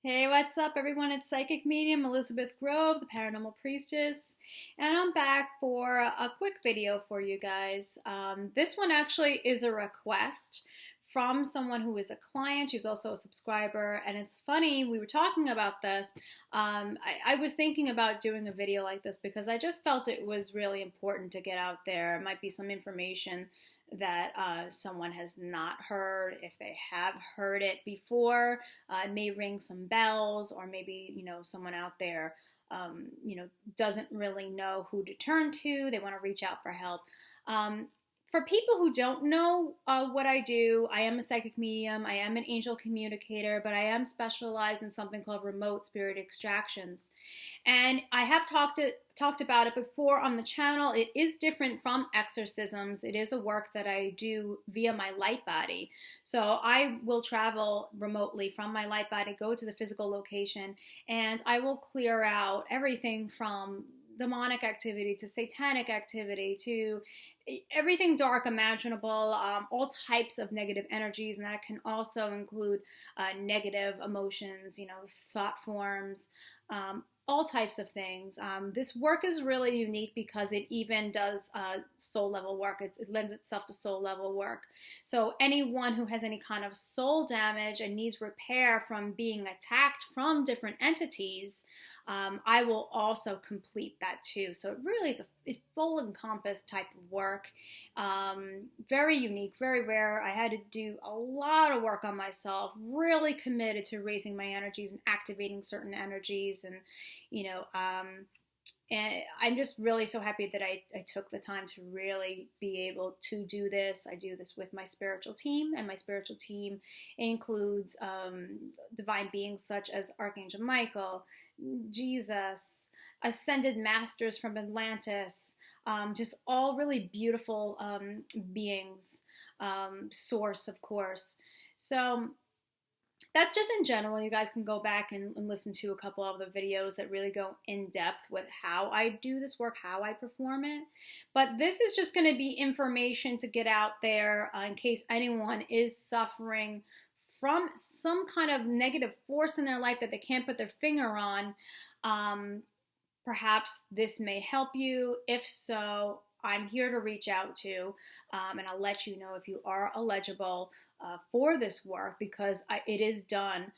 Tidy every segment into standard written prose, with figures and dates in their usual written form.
Hey, what's up, everyone? It's Psychic Medium Elizabeth Grove, the Paranormal Priestess, and I'm back for a quick video for you guys. This one actually is a request from someone who is a client. She's also a subscriber, and it's funny, we were talking about this. I was thinking about doing a video like this because I just felt it was really important to get out there. It might be some information that someone has not heard. If they have heard it before, it may ring some bells, or maybe, someone out there, doesn't really know who to turn to. They want to reach out for help. For people who don't know what I do, I am a psychic medium. I am an angel communicator, but I am specialized in something called remote spirit extractions. And I have talked about it before on the channel. It is different from exorcisms. It is a work that I do via my light body. So I will travel remotely from my light body, go to the physical location, and I will clear out everything from demonic activity to satanic activity to everything dark imaginable, all types of negative energies, and that can also include negative emotions, thought forms, all types of things. This work is really unique because it even does soul level work. It lends itself to soul level work. So anyone who has any kind of soul damage and needs repair from being attacked from different entities, I will also complete that too. So it really is a full encompass type of work. Very unique, very rare. I had to do a lot of work on myself, really committed to raising my energies and activating certain energies. And I'm just really so happy that I took the time to really be able to do this. I do this with my spiritual team, and my spiritual team includes divine beings such as Archangel Michael, Jesus, ascended masters from Atlantis, just all really beautiful beings, source, of course. So that's just in general. You guys can go back and listen to a couple of the videos that really go in depth with how I do this work, how I perform it. But this is just going to be information to get out there in case anyone is suffering from some kind of negative force in their life that they can't put their finger on. Perhaps this may help you. If so, I'm here to reach out to, and I'll let you know if you are eligible for this work, because it is done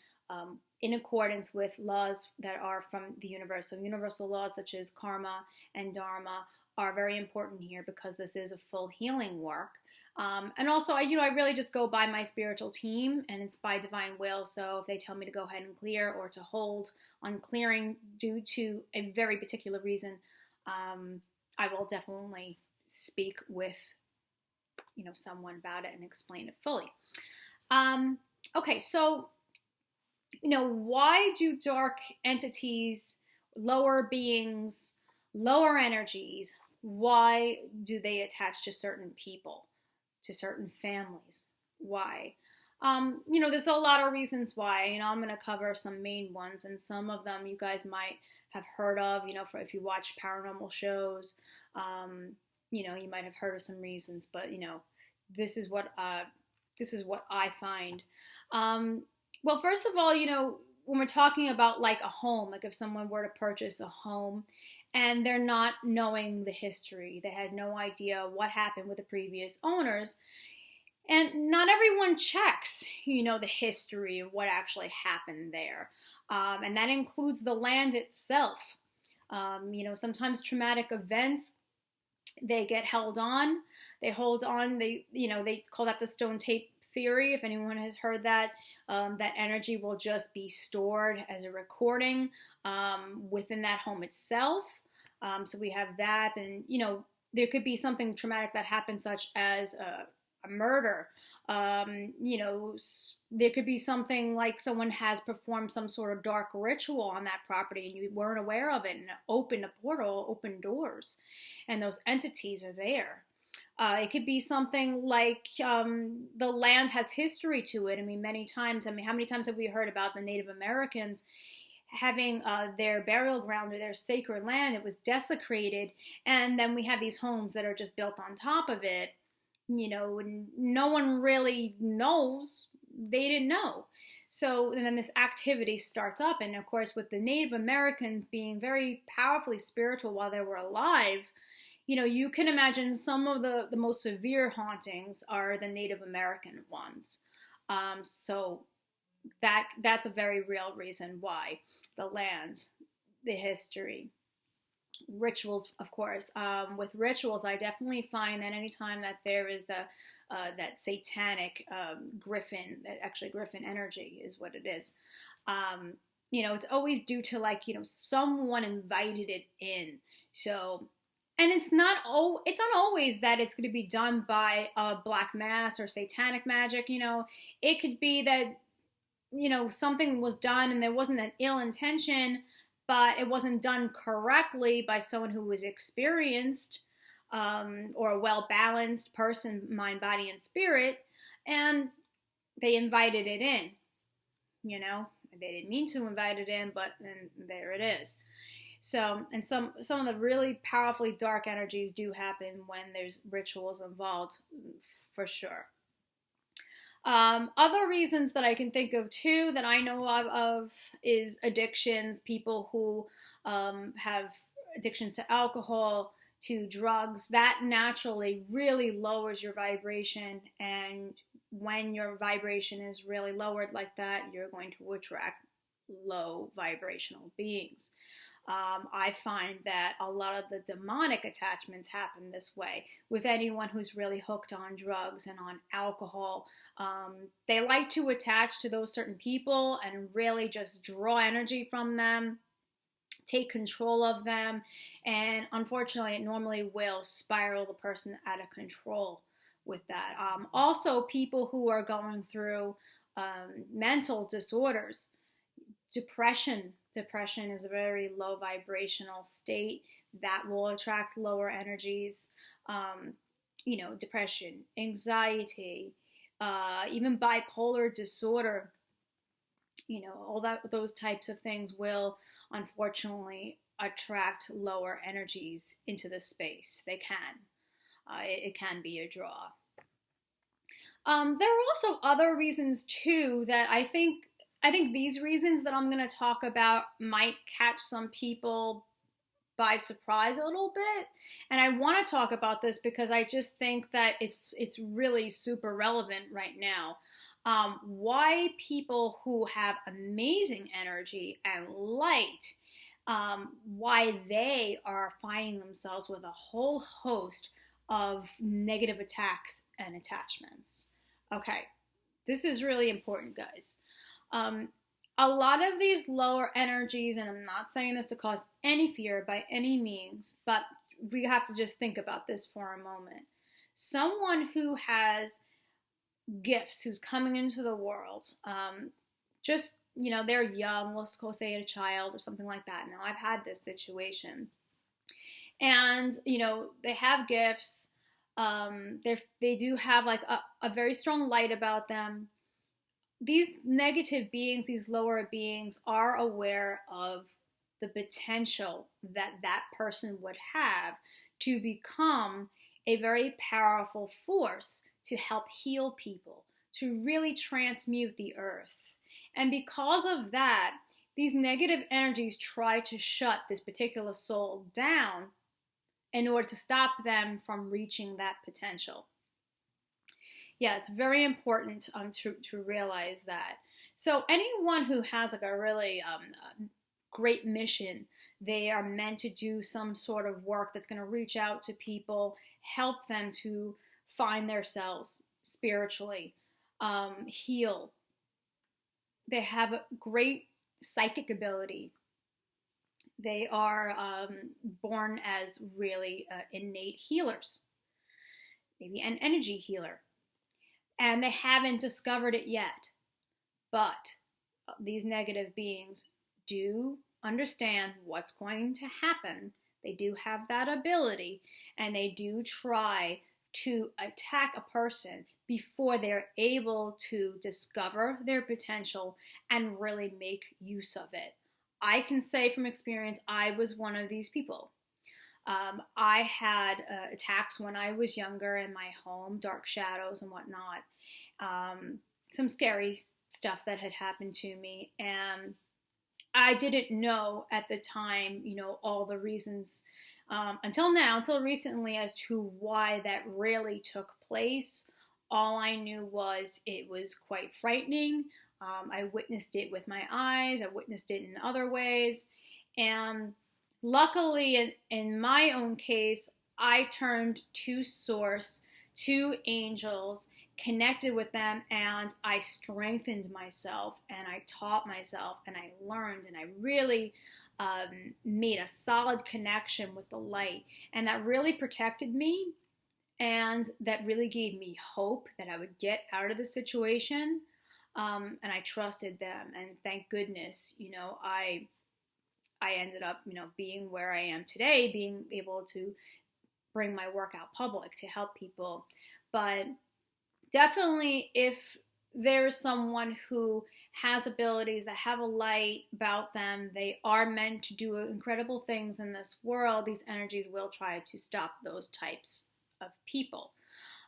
in accordance with laws that are from the universe. So universal laws such as karma and dharma are very important here because this is a full healing work. And also, I really just go by my spiritual team, and it's by divine will. So if they tell me to go ahead and clear or to hold on clearing due to a very particular reason, I will definitely speak with someone about it and explain it fully. Okay, so why do dark entities, lower beings, lower energies, why do they attach to certain people, to certain families? Why? There's a lot of reasons why. I'm going to cover some main ones, and some of them you guys might have heard of, if you watch paranormal shows. You might have heard of some reasons, but this is what I find. Well, first of all, when we're talking about like a home, like if someone were to purchase a home and they're not knowing the history, they had no idea what happened with the previous owners, and not everyone checks, the history of what actually happened there, and that includes the land itself. Sometimes traumatic events, they get held on. They hold on. They call that the stone tape theory. If anyone has heard that, that energy will just be stored as a recording within that home itself. So we have that, and there could be something traumatic that happened, such as a murder. There could be something like someone has performed some sort of dark ritual on that property and you weren't aware of it, and opened a portal, opened doors, and those entities are there. It could be something like the land has history to it. Many times, how many times have we heard about the Native Americans having their burial ground or their sacred land? It was desecrated, and then we have these homes that are just built on top of it. No one really knows. They didn't know. So and then this activity starts up. And of course, with the Native Americans being very powerfully spiritual while they were alive, you can imagine some of the most severe hauntings are the Native American ones. So that's a very real reason why the lands, the history, rituals, of course. With rituals, I definitely find that anytime that there is that satanic griffin, actually griffin energy is what it is. It's always due to someone invited it in. So, and it's not always that it's going to be done by a black mass or satanic magic. It could be that something was done and there wasn't an ill intention, but it wasn't done correctly by someone who was experienced, or a well-balanced person, mind, body, and spirit, and they invited it in. They didn't mean to invite it in, but then there it is. So, and some of the really powerfully dark energies do happen when there's rituals involved, for sure. Other reasons that I can think of too, that I know of is addictions. People who have addictions to alcohol, to drugs, that naturally really lowers your vibration. And when your vibration is really lowered like that, you're going to attract low vibrational beings. I find that a lot of the demonic attachments happen this way with anyone who's really hooked on drugs and on alcohol. They like to attach to those certain people and really just draw energy from them, take control of them, and unfortunately, it normally will spiral the person out of control with that. Also, people who are going through mental disorders, depression. Depression is a very low vibrational state that will attract lower energies. Depression, anxiety, even bipolar disorder. All those types of things will unfortunately attract lower energies into the space. They can. It can be a draw. There are also other reasons too that I think these reasons that I'm going to talk about might catch some people by surprise a little bit. And I want to talk about this because I just think that it's really super relevant right now. Why people who have amazing energy and light, why they are finding themselves with a whole host of negative attacks and attachments. Okay, this is really important, guys. A lot of these lower energies, and I'm not saying this to cause any fear by any means, but we have to just think about this for a moment. Someone who has gifts, who's coming into the world, they're young, let's go say a child or something like that. Now, I've had this situation. And, they have gifts. They do have like a very strong light about them. These negative beings, these lower beings, are aware of the potential that person would have to become a very powerful force to help heal people, to really transmute the earth. And because of that, these negative energies try to shut this particular soul down in order to stop them from reaching that potential. Yeah, it's very important to realize that. So anyone who has like a really great mission, they are meant to do some sort of work that's going to reach out to people, help them to find themselves spiritually, heal. They have a great psychic ability. They are born as really innate healers, maybe an energy healer. And they haven't discovered it yet. But these negative beings do understand what's going to happen. They do have that ability, and they do try to attack a person before they're able to discover their potential and really make use of it. I can say from experience, I was one of these people. I had attacks when I was younger in my home, dark shadows and whatnot. Some scary stuff that had happened to me. And I didn't know at the time, all the reasons until recently, as to why that really took place. All I knew was it was quite frightening. I witnessed it with my eyes, I witnessed it in other ways. And luckily, in my own case, I turned to Source, to angels, connected with them, and I strengthened myself, and I taught myself, and I learned, and I really made a solid connection with the light. And that really protected me, and that really gave me hope that I would get out of the situation. And I trusted them, and thank goodness, I ended up, being where I am today, being able to bring my work out public to help people. But definitely, if there's someone who has abilities, that have a light about them, they are meant to do incredible things in this world, these energies will try to stop those types of people.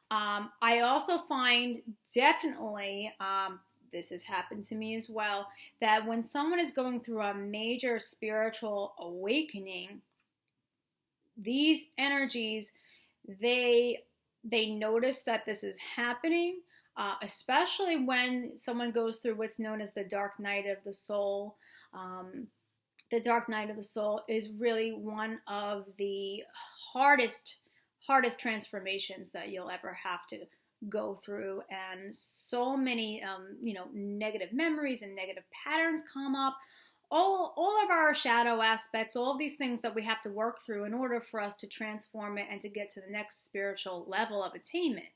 I also find, definitely, this has happened to me as well, that when someone is going through a major spiritual awakening, these energies, they notice that this is happening, especially when someone goes through what's known as the dark night of the soul. The dark night of the soul is really one of the hardest transformations that you'll ever have to go through, and so many negative memories and negative patterns come up, all of our shadow aspects, all of these things that we have to work through in order for us to transform it and to get to the next spiritual level of attainment.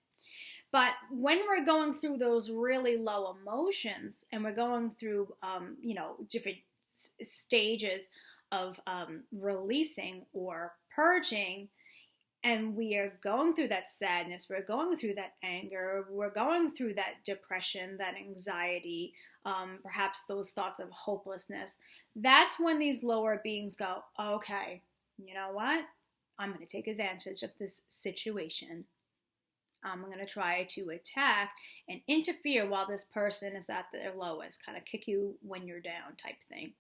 But when we're going through those really low emotions, and we're going through different stages of releasing or purging, and we are going through that sadness, we're going through that anger, we're going through that depression, that anxiety, perhaps those thoughts of hopelessness, that's when these lower beings go, okay, you know what? I'm going to take advantage of this situation. I'm going to try to attack and interfere while this person is at their lowest, kind of kick you when you're down type thing.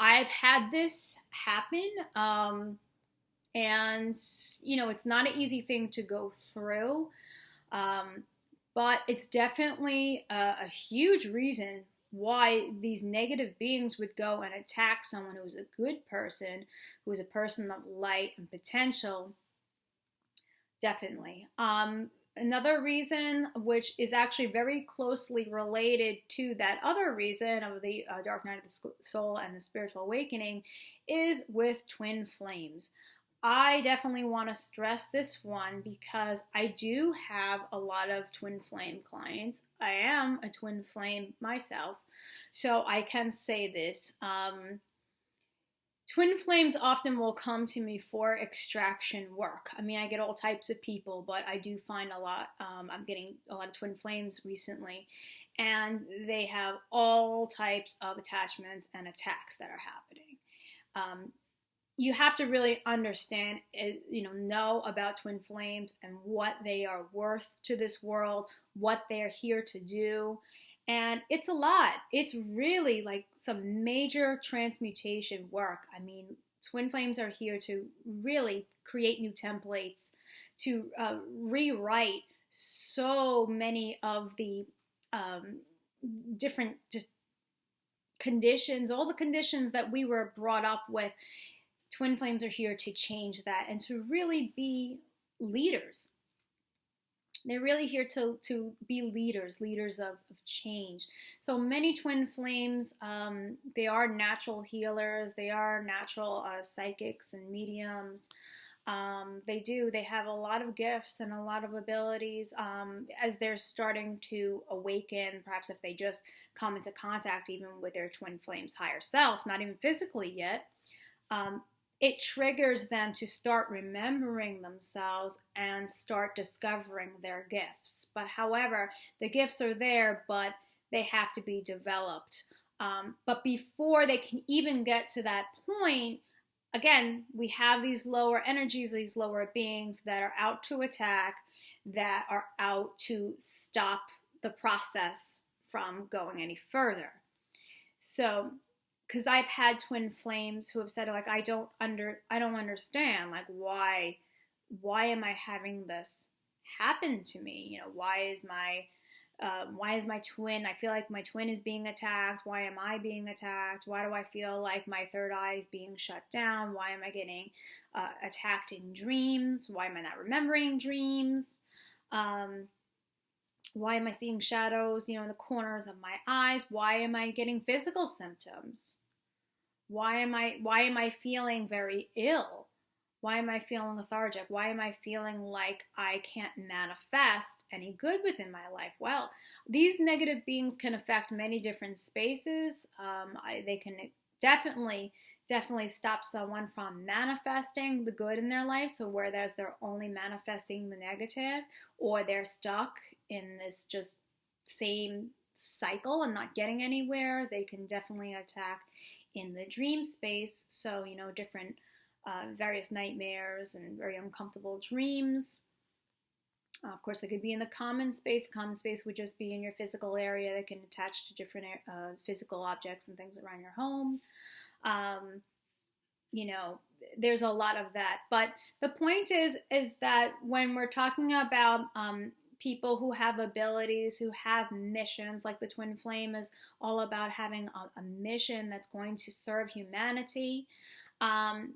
I've had this happen, and, it's not an easy thing to go through, but it's definitely a huge reason why these negative beings would go and attack someone who's a good person, who is a person of light and potential. Definitely. Another reason, which is actually very closely related to that other reason of the dark night of the soul and the spiritual awakening, is with twin flames. I definitely want to stress this one because I do have a lot of twin flame clients. I am a twin flame myself, so I can say this. Twin flames often will come to me for extraction work. I mean, I get all types of people, but I do find a lot, I'm getting a lot of twin flames recently, and they have all types of attachments and attacks that are happening. You have to really understand, know about twin flames and what they are worth to this world, what they're here to do. And it's a lot. It's really like some major transmutation work. I mean, twin flames are here to really create new templates, to rewrite so many of the different just conditions, all the conditions that we were brought up with. Twin flames are here to change that and to really be leaders. They're really here to be leaders of change. So many twin flames, they are natural healers. They are natural psychics and mediums. They have a lot of gifts and a lot of abilities as they're starting to awaken, perhaps if they just come into contact even with their twin flame's higher self, not even physically yet. It triggers them to start remembering themselves and start discovering their gifts. But however, the gifts are there, but they have to be developed. But before they can even get to that point, again, we have these lower energies, these lower beings that are out to attack. that are out to stop the process from going any further. So, because I've had twin flames who have said, like, I don't understand, like, why am I having this happen to me? You know, why is my twin, I feel like my twin is being attacked. Why am I being attacked? Why do I feel like my third eye is being shut down? Why am I getting attacked in dreams? Why am I not remembering dreams? Why am I seeing shadows, in the corners of my eyes? Why am I getting physical symptoms? Why am I feeling very ill? Why am I feeling lethargic? Why am I feeling like I can't manifest any good within my life? Well, these negative beings can affect many different spaces. They can definitely stop someone from manifesting the good in their life. So whereas they're only manifesting the negative, or they're stuck in this just same cycle and not getting anywhere, they can definitely attack in the dream space. So, different various nightmares and very uncomfortable dreams. Of course, they could be in the common space. The common space would just be in your physical area. They can attach to different physical objects and things around your home. There's a lot of that. But the point is that when we're talking about people who have abilities, who have missions, like the twin flame is all about having a mission that's going to serve humanity.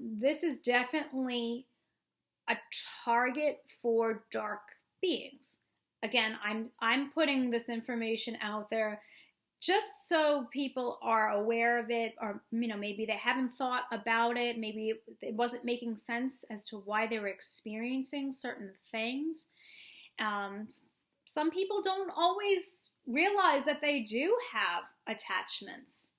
This is definitely a target for dark beings. Again, I'm putting this information out there just so people are aware of it, or maybe they haven't thought about it, maybe it wasn't making sense as to why they were experiencing certain things. Some people don't always realize that they do have attachments.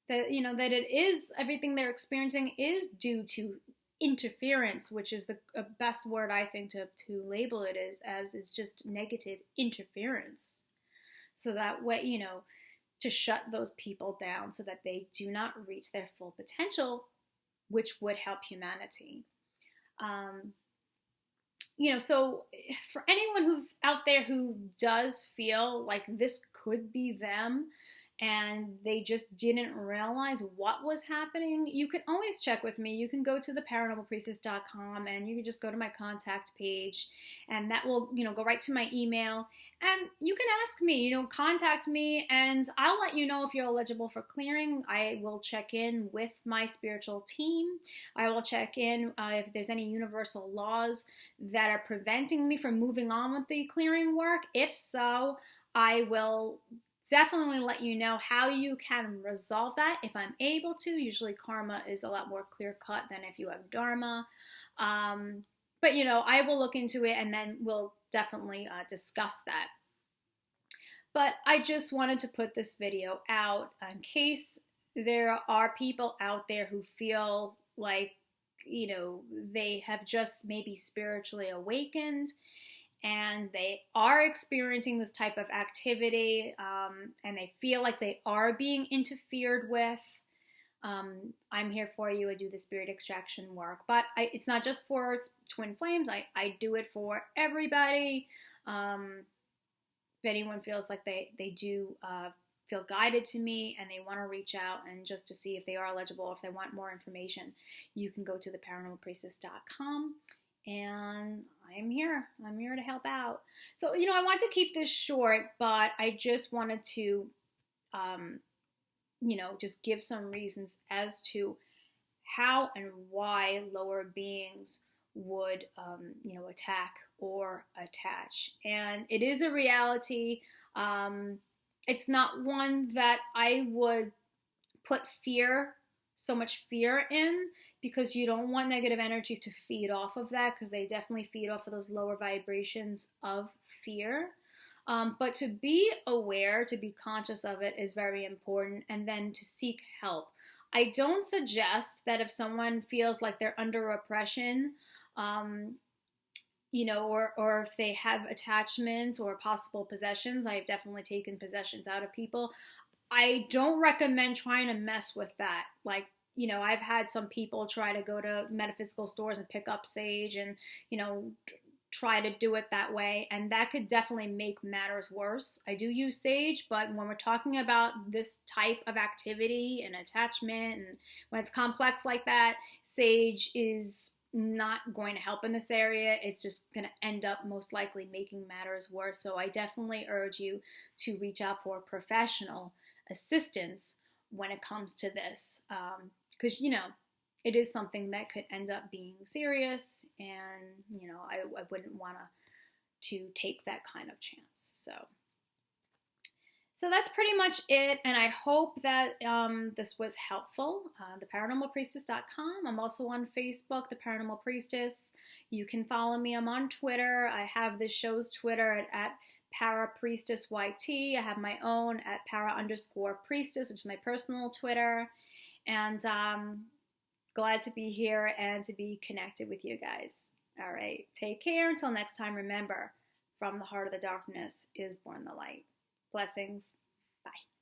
That that it is, everything they're experiencing is due to interference, which is the best word I think to label it is just negative interference. So that way, to shut those people down so that they do not reach their full potential, which would help humanity. So for anyone who out there who does feel like this could be them, and they just didn't realize what was happening, you can always check with me. You can go to theparanormalpriestess.com and you can just go to my contact page, and that will, go right to my email. And you can ask me, contact me, and I'll let you know if you're eligible for clearing. I will check in with my spiritual team. I will check in if there's any universal laws that are preventing me from moving on with the clearing work. If so, I will definitely let you know how you can resolve that if I'm able to. Usually karma is a lot more clear-cut than if you have dharma. But, I will look into it, and then we'll definitely discuss that. But I just wanted to put this video out in case there are people out there who feel like, they have just maybe spiritually awakened, and they are experiencing this type of activity, and they feel like they are being interfered with. I'm here for you. I do the spirit extraction work, but it's not just for twin flames. I do it for everybody. If anyone feels like they do feel guided to me and they want to reach out and just to see if they are eligible, if they want more information, you can go to theparanormalpriestess.com. And I'm here to help out. So, I want to keep this short, but I just wanted to, just give some reasons as to how and why lower beings would, attack or attach. And it is a reality. It's not one that I would put so much fear in, because you don't want negative energies to feed off of that, because they definitely feed off of those lower vibrations of fear. But to be aware, to be conscious of it is very important, and then to seek help. I don't suggest that if someone feels like they're under oppression, or if they have attachments or possible possessions. I've definitely taken possessions out of people. I don't recommend trying to mess with that. Like, I've had some people try to go to metaphysical stores and pick up sage and, try to do it that way, and that could definitely make matters worse. I do use sage, but when we're talking about this type of activity and attachment, and when it's complex like that, sage is not going to help in this area. It's just going to end up most likely making matters worse. So I definitely urge you to reach out for professional assistance when it comes to this, because it is something that could end up being serious, and I wouldn't want to take that kind of chance. So that's pretty much it, and I hope that this was helpful. TheParanormalPriestess.com. I'm also on Facebook, The Paranormal Priestess. You can follow me. I'm on Twitter. I have the show's Twitter at ParaPriestessYT. I have my own at Para_Priestess, which is my personal Twitter. And glad to be here and to be connected with you guys. All right, take care. Until next time, remember, from the heart of the darkness is born the light. Blessings. Bye.